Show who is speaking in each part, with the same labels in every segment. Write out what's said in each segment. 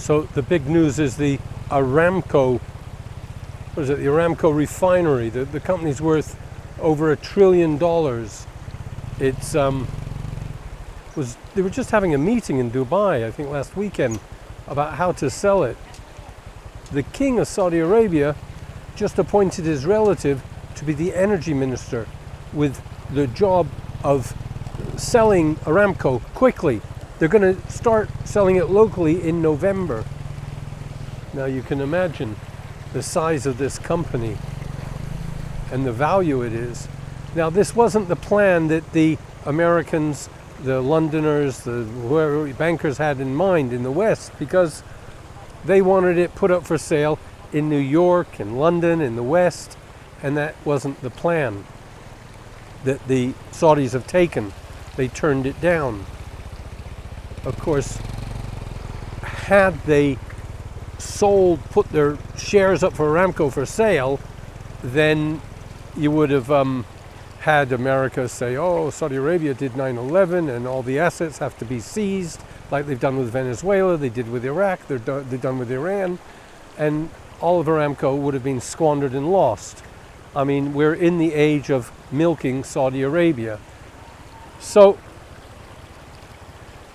Speaker 1: So the big news is the ARAMCO, what is it, the ARAMCO refinery. The company's worth over $1 trillion. It's they were just having a meeting in Dubai, I think last weekend, about how to sell it. The king of Saudi Arabia just appointed his relative to be the energy minister with the job of selling Aramco quickly. They're going to start selling it locally in November. Now you can imagine the size of this company and the value it is. Now this wasn't the plan that the Americans, the Londoners, the whoever bankers had in mind in the West, because they wanted it put up for sale in New York and London in the West, and that wasn't the plan that the Saudis have taken. They turned it down. Of course, had they put their shares up for Aramco for sale, then you would have had America say, oh, Saudi Arabia did 9/11 and all the assets have to be seized, like they've done with Venezuela, they did with Iraq, they've done with Iran, and all of Aramco would have been squandered and lost. I mean, we're in the age of milking Saudi Arabia. So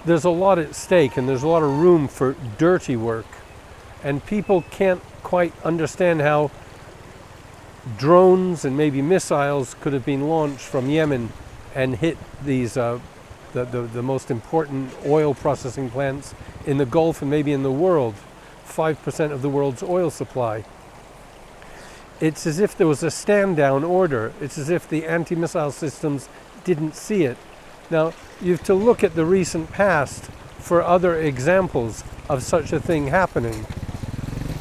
Speaker 1: there's a lot at stake and there's a lot of room for dirty work. And people can't quite understand how drones and maybe missiles could have been launched from Yemen and hit these the most important oil processing plants in the Gulf and maybe in the world, 5% of the world's oil supply. It's as if there was a stand-down order. It's as if the anti-missile systems didn't see it. Now, you have to look at the recent past for other examples of such a thing happening.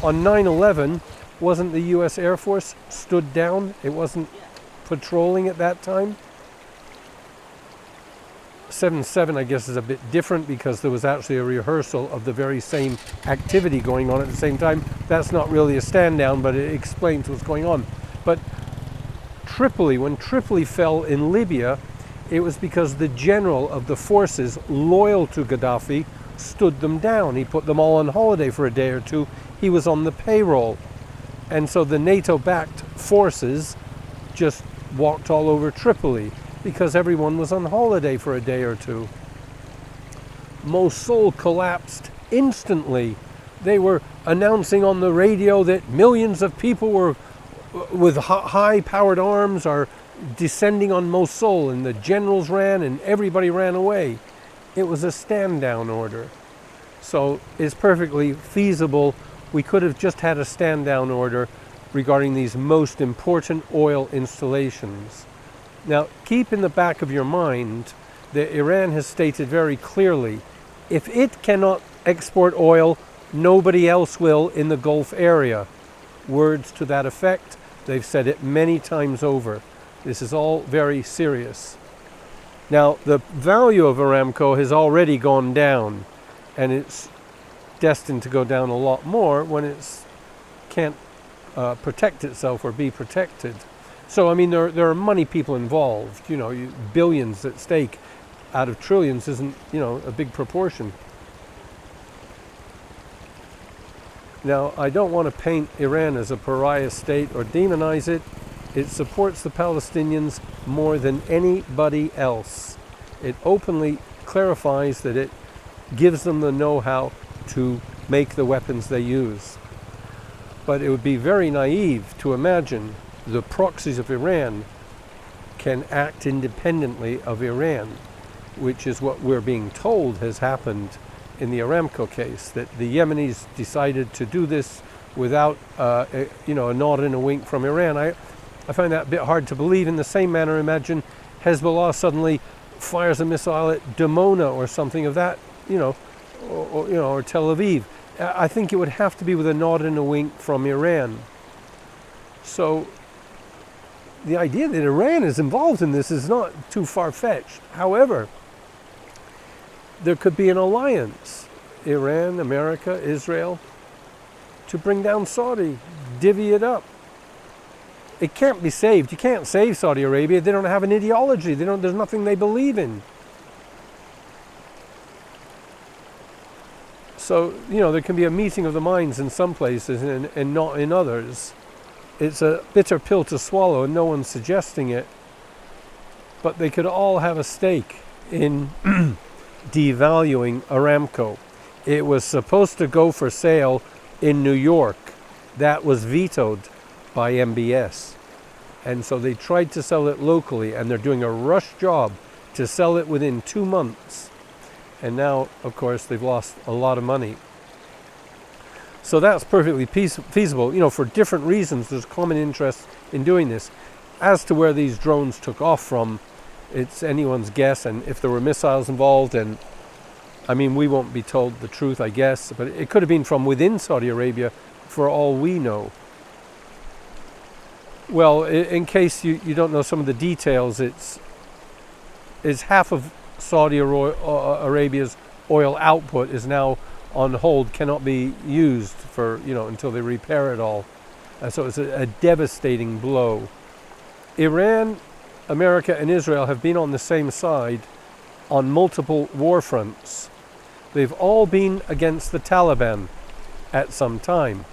Speaker 1: On 9/11, wasn't the U.S. Air Force stood down? It wasn't patrolling at that time. 7/7, I guess, is a bit different because there was actually a rehearsal of the very same activity going on at the same time. That's not really a stand down, but it explains what's going on. But Tripoli, when Tripoli fell in Libya, it was because the general of the forces loyal to Gaddafi stood them down. He put them all on holiday for a day or two. He was on the payroll. And so the NATO-backed forces just walked all over Tripoli because everyone was on holiday for a day or two. Mosul collapsed instantly. They were announcing on the radio that millions of people were with high-powered arms are descending on Mosul, and the generals ran and everybody ran away. It was a stand-down order. So it's perfectly feasible. We could have just had a stand-down order regarding these most important oil installations. Now, keep in the back of your mind that Iran has stated very clearly, if it cannot export oil, nobody else will in the Gulf area. Words to that effect. They've said it many times over. This is all very serious. Now, the value of Aramco has already gone down, and it's destined to go down a lot more when it can't protect itself or be protected. So, I mean, there are money people involved. You know, billions at stake out of trillions isn't, a big proportion. Now, I don't want to paint Iran as a pariah state or demonize it. It supports the Palestinians more than anybody else. It openly clarifies that it gives them the know-how to make the weapons they use. But it would be very naive to imagine the proxies of Iran can act independently of Iran, which is what we're being told has happened in the Aramco case, that the Yemenis decided to do this without a nod and a wink from Iran. I find that a bit hard to believe. In the same manner, imagine Hezbollah suddenly fires a missile at Dimona or something of that, or Tel Aviv. I think it would have to be with a nod and a wink from Iran. So the idea that Iran is involved in this is not too far-fetched. However, there could be an alliance, Iran, America, Israel, to bring down Saudi, divvy it up. It can't be saved. You can't save Saudi Arabia. They don't have an ideology. There's nothing they believe in. So, there can be a meeting of the minds in some places and not in others. It's a bitter pill to swallow, and no one's suggesting it. But they could all have a stake in devaluing Aramco. It was supposed to go for sale in New York. That was vetoed by MBS. And so they tried to sell it locally, and they're doing a rush job to sell it within 2 months. And now, of course, they've lost a lot of money. So that's perfectly feasible. For different reasons, there's common interest in doing this. As to where these drones took off from, it's anyone's guess. And if there were missiles involved, and we won't be told the truth, I guess. But it could have been from within Saudi Arabia, for all we know. Well, in case you don't know some of the details, it's half of Saudi Arabia's oil output is now on hold, cannot be used for, until they repair it all. And so it's a devastating blow. Iran, America, and Israel have been on the same side on multiple war fronts. They've all been against the Taliban at some time.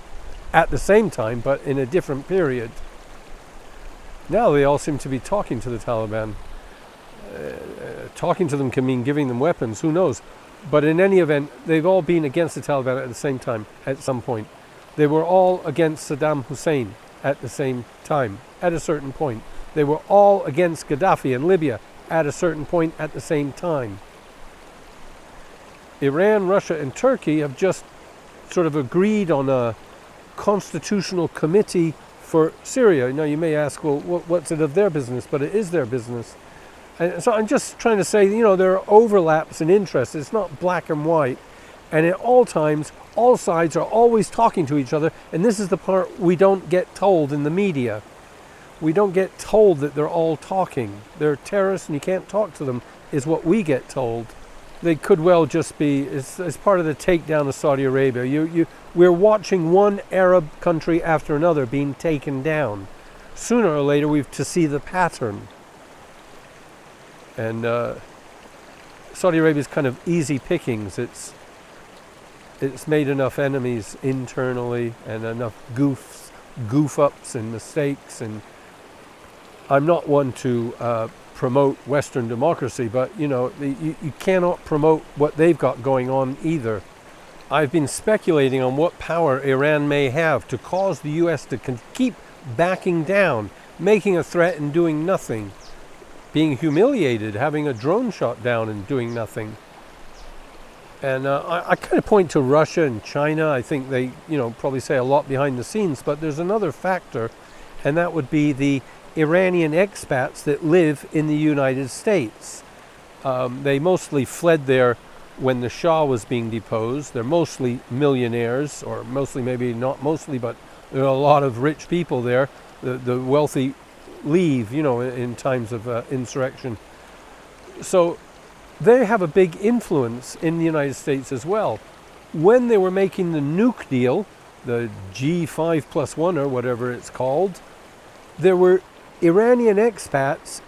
Speaker 1: At the same time, but in a different period. Now they all seem to be talking to the Taliban. Talking to them can mean giving them weapons, who knows? But in any event, they've all been against the Taliban at the same time, at some point. They were all against Saddam Hussein at the same time, at a certain point. They were all against Gaddafi in Libya at a certain point at the same time. Iran, Russia, and Turkey have just sort of agreed on a constitutional committee for Syria. Now you may ask, well, what's it of their business? But it is their business. And so I'm just trying to say, there are overlaps in interests. It's not black and white. And at all times, all sides are always talking to each other. And this is the part we don't get told in the media. We don't get told that they're all talking. They're terrorists and you can't talk to them, is what we get told. They could well just be, as part of the takedown of Saudi Arabia. We're watching one Arab country after another being taken down. Sooner or later, we've to see the pattern. And Saudi Arabia is kind of easy pickings. It's made enough enemies internally and enough goof-ups and mistakes. And I'm not one to promote Western democracy, but you cannot promote what they've got going on either. I've been speculating on what power Iran may have to cause the U.S. to keep backing down, making a threat and doing nothing. Being humiliated, having a drone shot down and doing nothing. And I kind of point to Russia and China. I think they, probably say a lot behind the scenes, but there's another factor, and that would be the Iranian expats that live in the United States. They mostly fled there when the Shah was being deposed. They're mostly millionaires, or mostly, maybe not mostly, but there are a lot of rich people there. The wealthy leave, in times of insurrection. So they have a big influence in the United States as well. When they were making the nuke deal, the G5+1 or whatever it's called, there were Iranian expats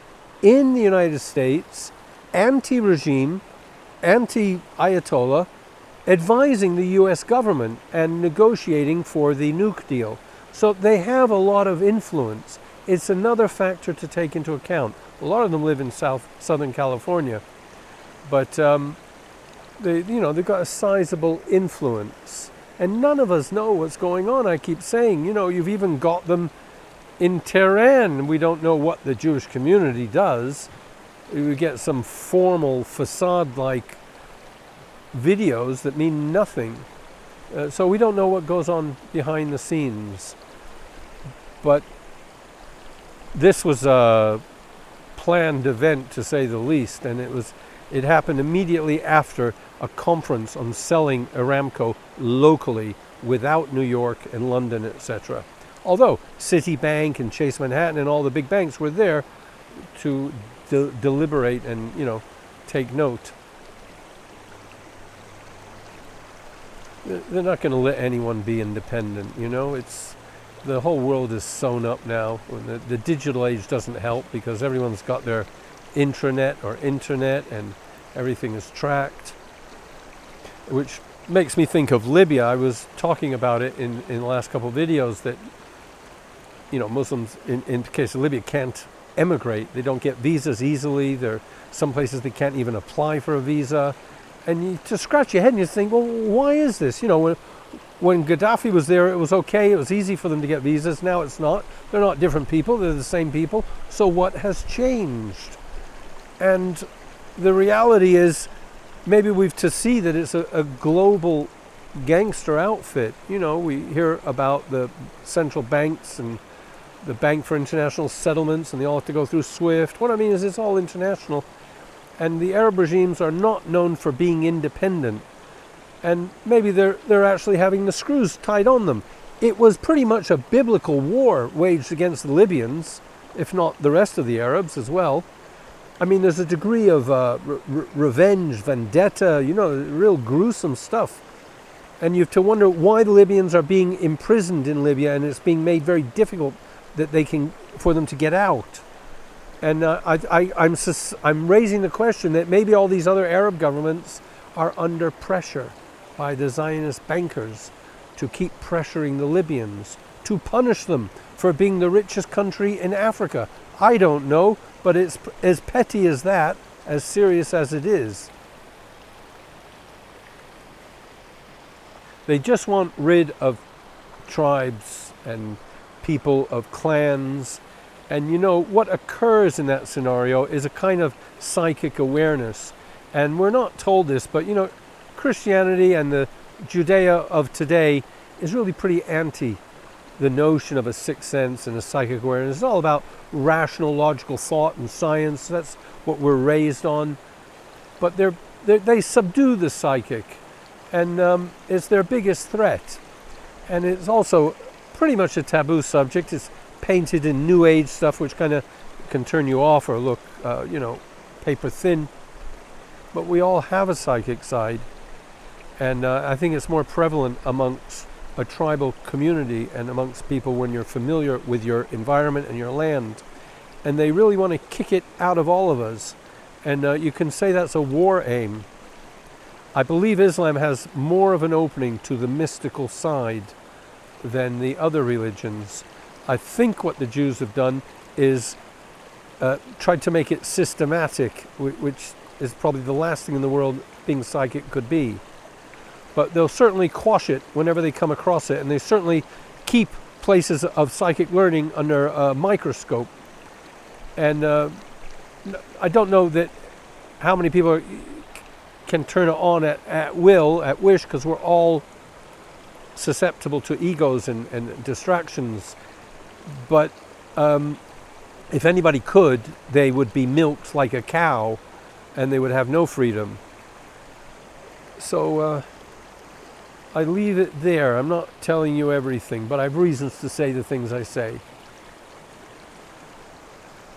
Speaker 1: in the United States, anti-regime, anti-Ayatollah, advising the US government and negotiating for the nuke deal. So they have a lot of influence. It's another factor to take into account. A lot of them live in Southern California, but they've got a sizable influence. And none of us know what's going on. I keep saying, you've even got them in Tehran. We don't know what the Jewish community does. We get some formal facade-like videos that mean nothing. So we don't know what goes on behind the scenes. But this was a planned event, to say the least, and it happened immediately after a conference on selling Aramco locally without New York and London, etc. Although Citibank and Chase Manhattan and all the big banks were there to deliberate and take note. They're not going to let anyone be independent. It's the whole world is sewn up now. The digital age doesn't help because everyone's got their intranet or internet and everything is tracked, which makes me think of Libya. I was talking about it in the last couple of videos that, Muslims in the case of Libya can't emigrate. They don't get visas easily. There are some places they can't even apply for a visa. And you just scratch your head and you think, well, why is this? When Gaddafi was there, it was okay. It was easy for them to get visas. Now it's not. They're not different people. They're the same people. So what has changed? And the reality is, maybe we've to see that it's a global gangster outfit. We hear about the central banks and the Bank for International Settlements, and they all have to go through SWIFT. What I mean is it's all international. And the Arab regimes are not known for being independent. And maybe they're actually having the screws tied on them. It was pretty much a biblical war waged against the Libyans, if not the rest of the Arabs as well. I mean, there's a degree of revenge, vendetta, real gruesome stuff. And you have to wonder why the Libyans are being imprisoned in Libya, and it's being made very difficult for them to get out. And I'm raising the question that maybe all these other Arab governments are under pressure by the Zionist bankers to keep pressuring the Libyans, to punish them for being the richest country in Africa. I don't know, but it's as petty as that, as serious as it is. They just want rid of tribes and people, of clans. And what occurs in that scenario is a kind of psychic awareness. And we're not told this, but Christianity and the Judea of today is really pretty anti the notion of a sixth sense and a psychic awareness. It's all about rational, logical thought and science. That's what we're raised on. But they subdue the psychic, and it's their biggest threat. And it's also pretty much a taboo subject. It's painted in New Age stuff, which kind of can turn you off or look, paper thin. But we all have a psychic side. And I think it's more prevalent amongst a tribal community and amongst people when you're familiar with your environment and your land. And they really want to kick it out of all of us. And you can say that's a war aim. I believe Islam has more of an opening to the mystical side than the other religions. I think what the Jews have done is tried to make it systematic, which is probably the last thing in the world being psychic could be. But they'll certainly quash it whenever they come across it, and they certainly keep places of psychic learning under a microscope. And I don't know that how many people can turn it on at will, at wish, because we're all susceptible to egos and distractions. But if anybody could, they would be milked like a cow, and they would have no freedom. So I leave it there. I'm not telling you everything, but I have reasons to say the things I say.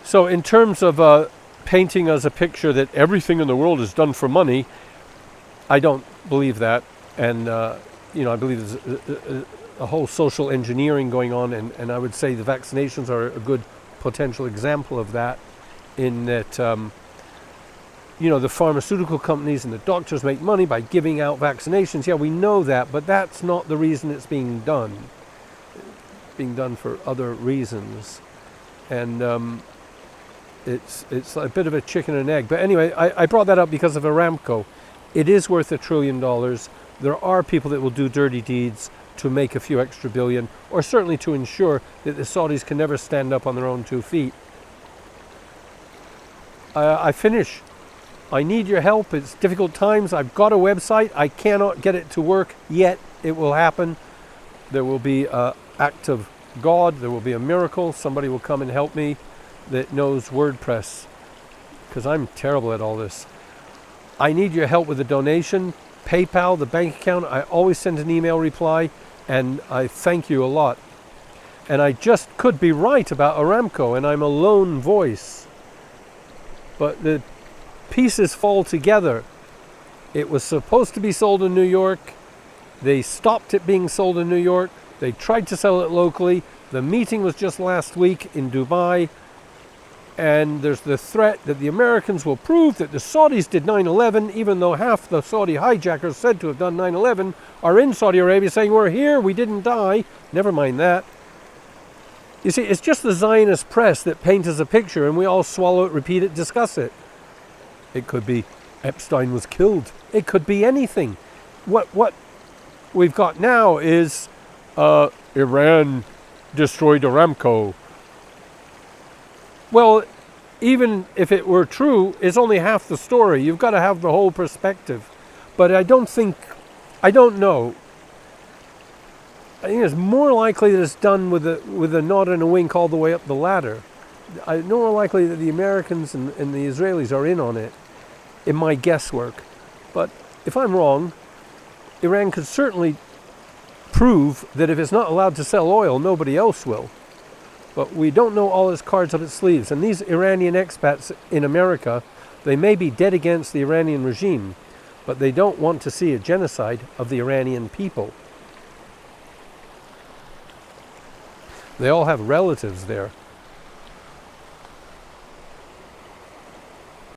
Speaker 1: So in terms of painting us a picture that everything in the world is done for money, I don't believe that. And, I believe there's a whole social engineering going on, and I would say the vaccinations are a good potential example of that, in that, the pharmaceutical companies and the doctors make money by giving out vaccinations. Yeah, we know that, but that's not the reason it's being done. It's being done for other reasons. And it's a bit of a chicken and egg. But anyway, I brought that up because of Aramco. It is worth $1 trillion. There are people that will do dirty deeds to make a few extra billion, or certainly to ensure that the Saudis can never stand up on their own 2 feet. I finish. I need your help. It's difficult times. I've got a website. I cannot get it to work yet. It will happen. There will be an act of God. There will be a miracle. Somebody will come and help me that knows WordPress, because I'm terrible at all this. I need your help with the donation, PayPal, the bank account. I always send an email reply, and I thank you a lot. And I just could be right about Aramco, and I'm a lone voice. But the pieces fall together. It was supposed to be sold in New York. They stopped it being sold in New York. They tried to sell it locally. The meeting was just last week in Dubai. And there's the threat that the Americans will prove that the Saudis did 9/11, even though half the Saudi hijackers said to have done 9/11 are in Saudi Arabia saying, we're here, we didn't die. Never mind that. You see, it's just the Zionist press that paints us a picture and we all swallow it, repeat it, discuss it. It could be Epstein was killed. It could be anything. What we've got now is Iran destroyed Aramco. Well, even if it were true, it's only half the story. You've got to have the whole perspective. But I don't know. I think it's more likely that it's done with a nod and a wink all the way up the ladder. I know more likely that the Americans and the Israelis are in on it, in my guesswork. But if I'm wrong, Iran could certainly prove that if it's not allowed to sell oil, nobody else will. But we don't know all its cards up its sleeves. And these Iranian expats in America, they may be dead against the Iranian regime, but they don't want to see a genocide of the Iranian people. They all have relatives there.